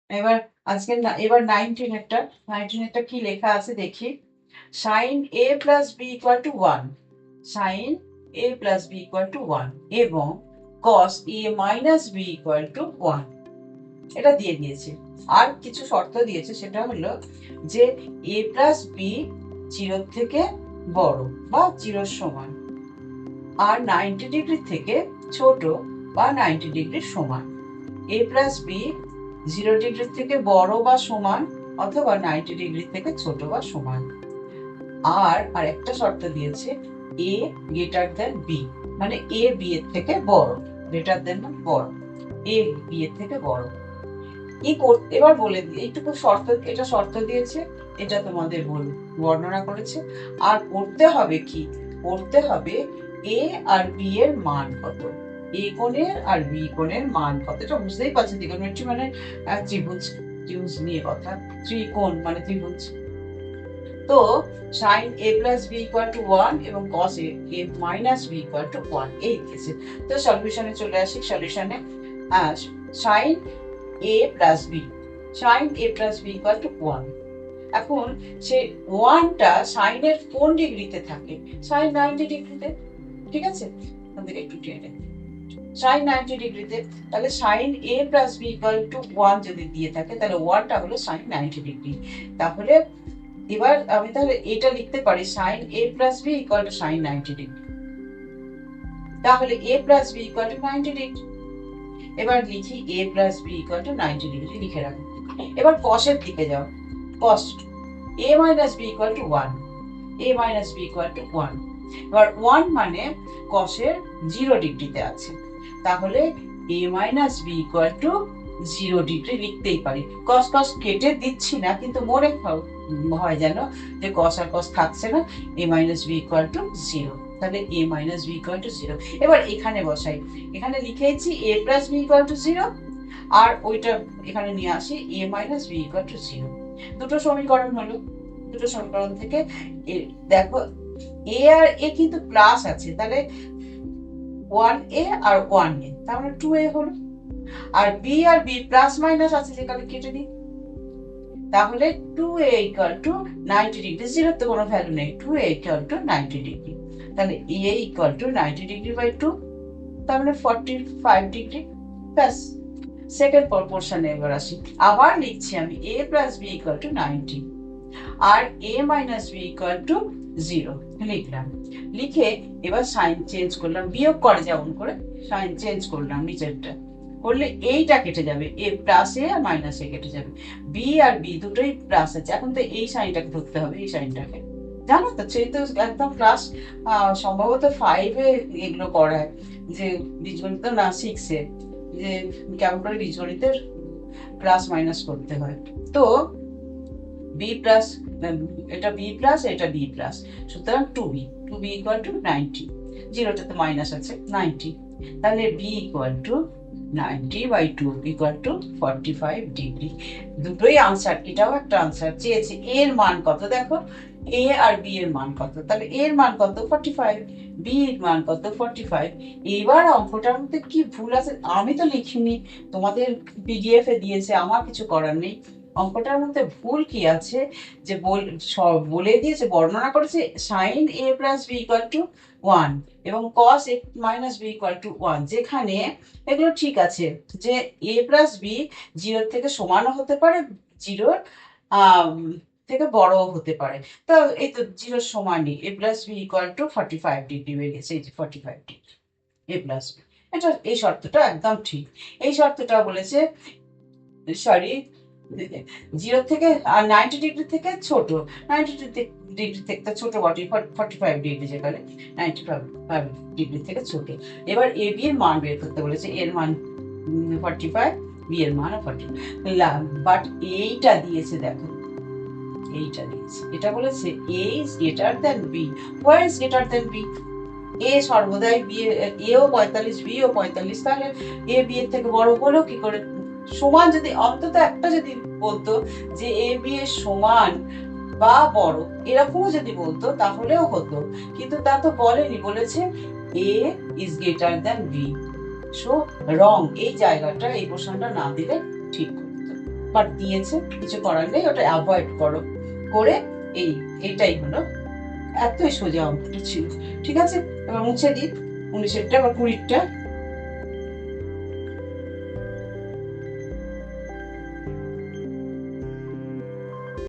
এবার এবার 19 এরটা কি লেখা আছে দেখি। sin a plus b equal to 1, sin a plus b equal to 1 এবং cos a minus b equal to 1 এটা দিয়ে দিয়েছে। আর কিছু শর্ত দিয়েছে, সেটা হলো যে a plus b 0 থেকে বড় বা 0 সমান, আর 90 ডিগ্রি থেকে ছোট বা 90 ডিগ্রি সমান। a plus b 0 ডিগ্রি থেকে বড় বা সমান অথবা 90 ডিগ্রি থেকে ছোট বা সমান। আর একটা শর্ত দিয়েছে a greater than b, মানে a b এর থেকে বড়, greater than মানে বড়, a b এর থেকে বড়। কি করতে এবার বলে দিই, এইটুকু শর্ত, এটা শর্ত দিয়েছে, এটা তোমাদের বর্ণনা করেছে। আর করতে হবে কি, করতে হবে a আর b এর মান কত, a কোণের আর b কোণের মান কত। এটা বুঝতেই পারছি, ত্রিকোণমিতি মানে ত্রিভুজ, ত্রিভুজ নিয়ে কথা, ত্রিকোণ মানে ত্রিভুজ। তো sin a plus b equal to 1 এবং cos a minus b equal to 1 এই দিয়েছে। তো সলিউশনে চলে আসি। সলিউশনে sin a plus b, sin a plus b equal to 1। এখন সে 1টা sin এর কোন ডিগ্রিতে থাকে? sin 90 ডিগ্রিতে, ঠিক আছে? আমাদের একটু টেনে sin 90 ডিগ্রিতে, তাহলে sin a plus b equal to 1 যদি দিয়ে থাকে, তাহলে 1টা হলো sin 90 ডিগ্রি। তাহলে এবার আমি তাহলে এটা লিখতে পারি sin a plus b equal to sin 90 degree. তাহলে a plus b equal to 90 degree. এবার লিখি a plus b equal to 90 degree লিখে রাখো। এবার cos এর দিকে যাও। cos a minus b equal to 1, a minus b equal to 1। এবার 1 মানে cos এর 0 ডিগ্রিতে আছে, তাহলে a minus b equal to 0 degree লিখতেই পারি। cos cos কেটে দিচ্ছি না, কিন্তু মনে হয় যেন যে cos আর cos থাকছে না, a minus b equal to 0। তাহলে a minus b equal to 0। এবার এখানে বসাই, এখানে লিখেছি a plus b equal to 0, আর ওইটা এখানে নিয়ে আসি a minus b equal to 0। দুটো সমীকরণ হলো, দুটো সমীকরণ থেকে দেখো a আর a কিন্তু প্লাস আছে, তাহলে 1a আর 1a, তার মানে 2a হলো। আর b আর b প্লাস মাইনাস আছে, যেখানে কেটে দিই, তাহলে 2a equal to 90 ডিগ্রি, 0 তো কোনো ভ্যালু নেই, 2a equal to 90 ডিগ্রি। তাহলে a equal to 90 degree by 2, তার মানে 45 ডিগ্রি। ব্যাস। সেকেন্ড পোরশনে এবার আসি, আবার লিখছি আমি a plus b equal to 90 R a minus b equal to 0 লিখলাম। লিখে এবার সাইন চেঞ্জ করলাম, বিয়োগ করে যেমন করে সাইন চেঞ্জ করলাম, নিচেরটা করলে এইটা কেটে যাবে, a প্লাস a আর মাইনাস a কেটে যাবে, b আর b দুটোই প্লাস আছে। এখন তো এই সাইনটাকে ধরতে হবে, এই সাইনটাকে জানো তো, সেই তো একদম ক্লাস সম্ভবত 5-এ এগুলো করায়, যে বীজগণিত না 6-এ, যে কেমন করে বীজগণিতের প্লাস মাইনাস করতে হয়। তো b প্লাস, এটা b প্লাস, এটা b প্লাস, সুতরাং 2b ইকুয়াল টু 90, জিরোটাতে মাইনাস আছে 90, তাহলে b equal to 90 by 2 equal to 45 degree. দুটোই আনসার, এটাও একটা আনসার চেয়েছে। এর মান কত দেখো, a আর b এর মান কত, তাহলে এর মান কত 45, b এর মান কত 45। এবার অঙ্কটার মধ্যে কি ভুল আছে আমি তো লিখিনি, তোমাদের পিডিএফ এ দিয়েছে, আমার কিছু করার নেই। অঙ্কটার মধ্যে ভুল কি আছে, যে বলে দিয়েছে, বর্ণনা করেছে sin a plus b equal to 1 এবং cos a minus b equal to 1, যেখানে এগুলো ঠিক আছে, যে a plus b 0 থেকে সমানও হতে পারে, 0 থেকে বড়ও হতে পারে। তো এই তো 0 সমানই, a plus b equal to 45 degree হয়ে গেছে, এই যে 45 ডিগ্রি a plus b। এটা এই শর্তটা একদম ঠিক। এই শর্তটা বলেছে, সরি, 0 থেকে আর 90 ডিগ্রি থেকে ছোট, 90 ডিগ্রি থেকে তো ছোট বটে, 45 ডিগ্রি, যেখানে 95 ডিগ্রি থেকে ছোট। এবার এ বি এর মান বের করতে বলেছে, এর মান 45, বি এর মান 40, বাট এইটা দিয়েছে, দেখো এইটা দিয়েছে, এটা বলেছে a is greater than b। where is greater than b? a সর্বদাই b, a ও 45, b ও 45, তাহলে a b এর থেকে বড় হলো কি করে? সমান যদি অন্তত একটা যদি বলতো যে a b এর সমান বা বড়, এরকমও যদি বলতো তাহলেও হতো, কিন্তু তা তো বলেনি, বলেছে a is greater than b। So রং, এই জায়গাটা, এই প্রশ্নটা না দিলে ঠিক করতো। বাট দিয়েছে, কিছু করার নেই, ওটা অ্যাভয়েড করো। করে এইটাই হলো, এতই সোজা অঙ্কটা ছিল। ঠিক আছে, এবার মুছে দিই 19এরটা বা 20টা।